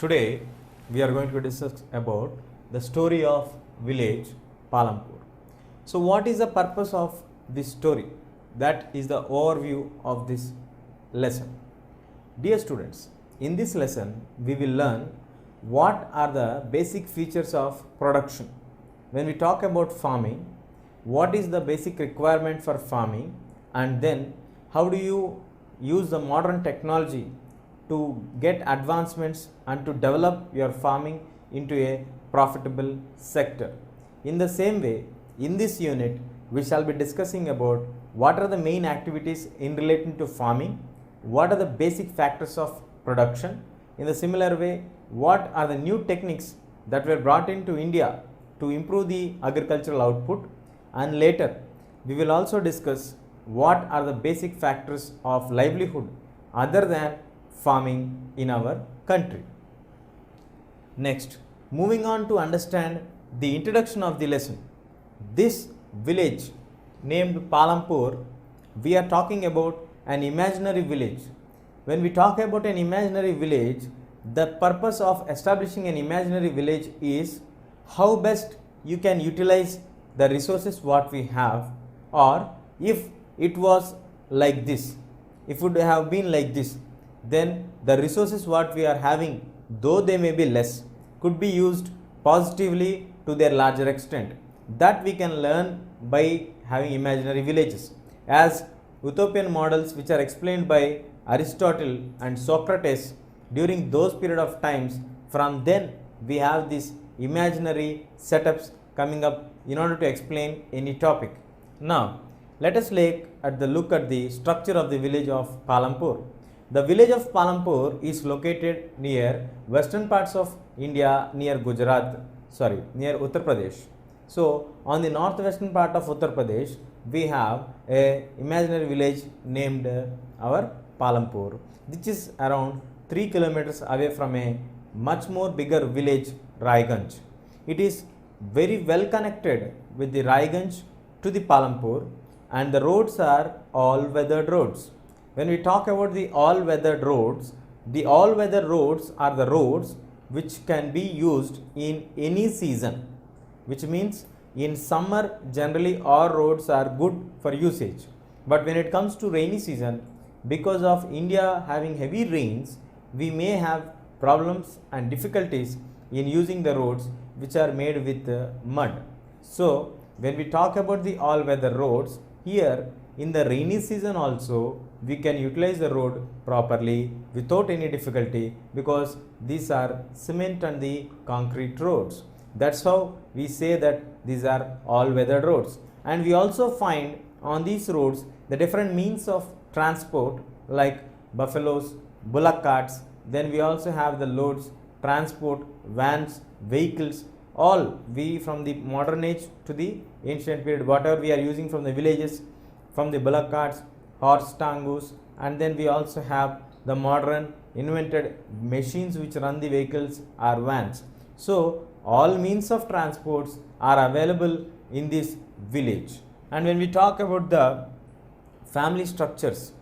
Today we are going to discuss about the story of village Palampur. So what is the purpose of this story? That is the overview of this lesson. Dear students, in this lesson we will learn what are the basic features of production. When we talk about farming, what is the basic requirement for farming, and then how do you use the modern technology to get advancements and to develop your farming into a profitable sector. In the same way, in this unit we shall be discussing about what are the main activities in relating to farming, what are the basic factors of production. In the similar way, what are the new techniques that were brought into India to improve the agricultural output, and later we will also discuss what are the basic factors of livelihood other than farming in our country. Next, moving on to understand the introduction of the lesson. This village named Palampur, we are talking about an imaginary village. When we talk about an imaginary village, the purpose of establishing an imaginary village is how best you can utilize the resources what we have, or if it was like this, if it would have been like this, then the resources what we are having, though they may be less, could be used positively to their larger extent. That we can learn by having imaginary villages as utopian models which are explained by Aristotle and Socrates during those period of times. From then we have these imaginary setups coming up in order to explain any topic. Now let us look at the structure of the village of Palampur. The village of Palampur is located near western parts of India, near near Uttar Pradesh. So on the northwestern part of Uttar Pradesh, we have a imaginary village named our Palampur, which is around 3 kilometers away from a much more bigger village, Raiganj. It is very well connected with the Raiganj to the Palampur, and the roads are all weathered roads. When we talk about the all weathered roads are the roads which can be used in any season, which means in summer generally all roads are good for usage, but when it comes to rainy season, because of India having heavy rains, we may have problems and difficulties in using the roads which are made with mud. So when we talk about the all weather roads, here in the rainy season also we can utilize the road properly without any difficulty, because these are cement and the concrete roads. That's how we say that these are all weather roads. And we also find on these roads the different means of transport like buffaloes, bullock carts. Then we also have the loads, transport, vans, vehicles, all we from the modern age to the ancient period, whatever we are using from the villages, from the bullock carts, horse tangus, and then we also have the modern invented machines which run the vehicles are vans. So all means of transports are available in this village. And when we talk about the family structures,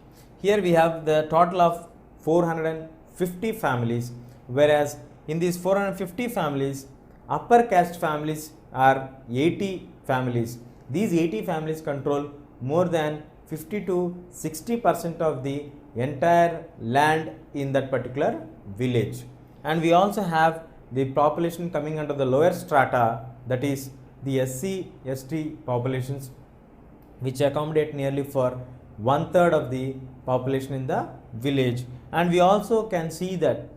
here we have the total of 450 families, whereas in these 450 families, upper caste families are 80 families. These 80 families control more than 50 to 60% of the entire land in that particular village. And we also have the population coming under the lower strata, that is the SC, ST populations, which accommodate nearly for 1/3 of the population in the village. And we also can see that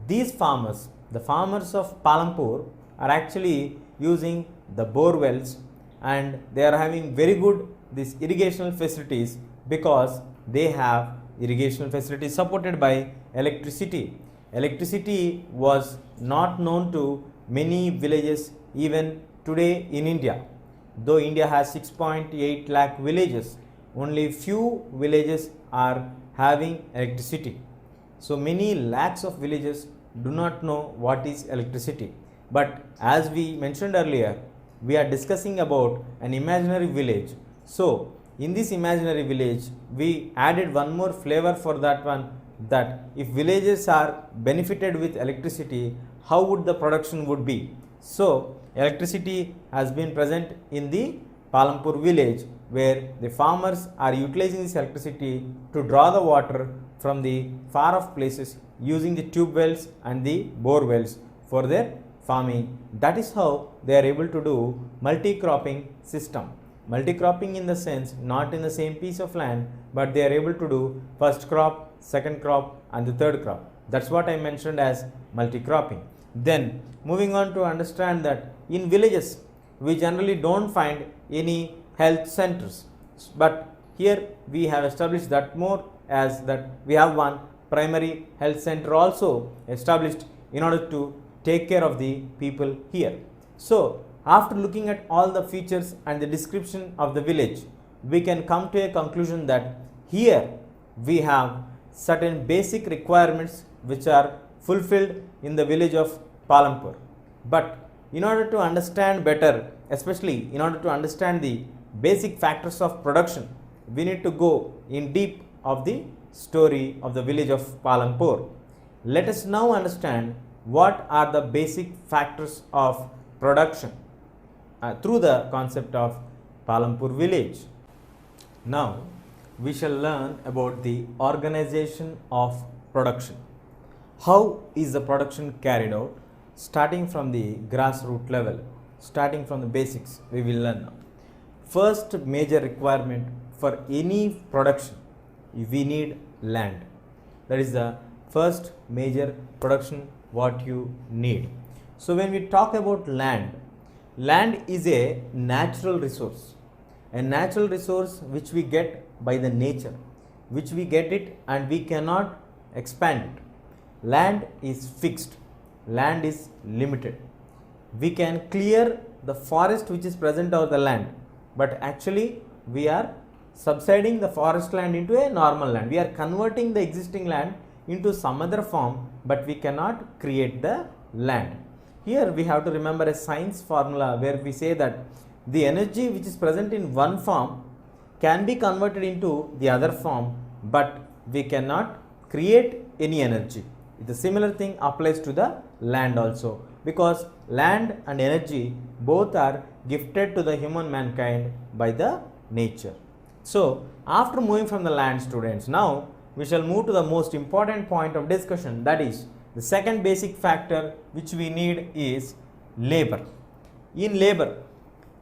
these farmers, the farmers of Palampur, are actually using the bore wells, and they are having very good these irrigational facilities, because they have irrigation facilities supported by electricity. Electricity was not known to many villages even today in India. Though India has 6.8 lakh villages, only few villages are having electricity. So many lakhs of villages do not know what is electricity. But as we mentioned earlier, we are discussing about an imaginary village. So in this imaginary village, we added one more flavor for that one, that if villages are benefited with electricity, how would the production would be. So electricity has been present in the Palampur village, where the farmers are utilizing this electricity to draw the water from the far off places using the tube wells and the bore wells for their farming. That is how they are able to do multi-cropping system. Multi-cropping in the sense not in the same piece of land, but they are able to do first crop, second crop and the third crop. That's what I mentioned as multi-cropping. Then moving on to understand that in villages we generally don't find any health centers, but here we have established that more as that we have one primary health center also established in order to take care of the people here. So after looking at all the features and the description of the village, we can come to a conclusion that here we have certain basic requirements which are fulfilled in the village of Palampur. But in order to understand better, especially in order to understand the basic factors of production, we need to go in deep of the story of the village of Palampur. Let us now understand what are the basic factors of production through the concept of Palampur village. Now we shall learn about the organization of production. How is the production carried out? Starting from the grassroots level, starting from the basics, we will learn now. First major requirement for any production, we need land. That is the first major production what you need. So when we talk about land, land is a natural resource which we get by the nature, which we get it and we cannot expand it. Land is fixed, land is limited. We can clear the forest which is present over the land, but actually we are subsiding the forest land into a normal land. We are converting the existing land into some other form, but we cannot create the land. Here we have to remember a science formula where we say that the energy which is present in one form can be converted into the other form, but we cannot create any energy. The similar thing applies to the land also, because land and energy both are gifted to the human mankind by the nature. So after moving from the land, students, now we shall move to the most important point of discussion, that is the second basic factor which we need is labor. In labor,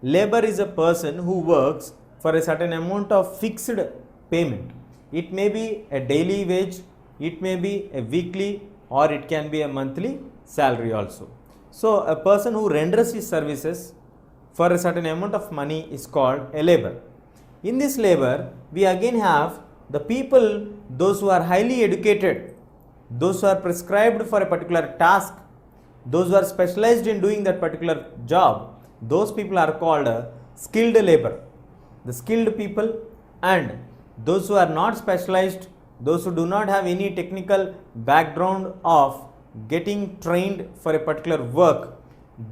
labor is a person who works for a certain amount of fixed payment. It may be a daily wage, it may be a weekly, or it can be a monthly salary also. So a person who renders his services for a certain amount of money is called a labor. In this labor, we again have the people, those who are highly educated, those who are prescribed for a particular task, those who are specialized in doing that particular job, those people are called skilled labor. The skilled people, and those who are not specialized, those who do not have any technical background of getting trained for a particular work,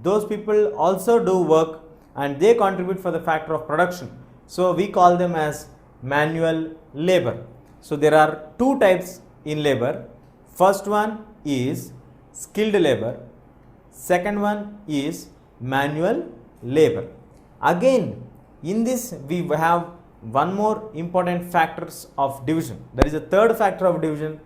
those people also do work and they contribute for the factor of production. So we call them as manual labor. So there are two types in labor. First one is skilled labor, second one is manual labor. Again, in this we have one more important factors of division. There is a third factor of division,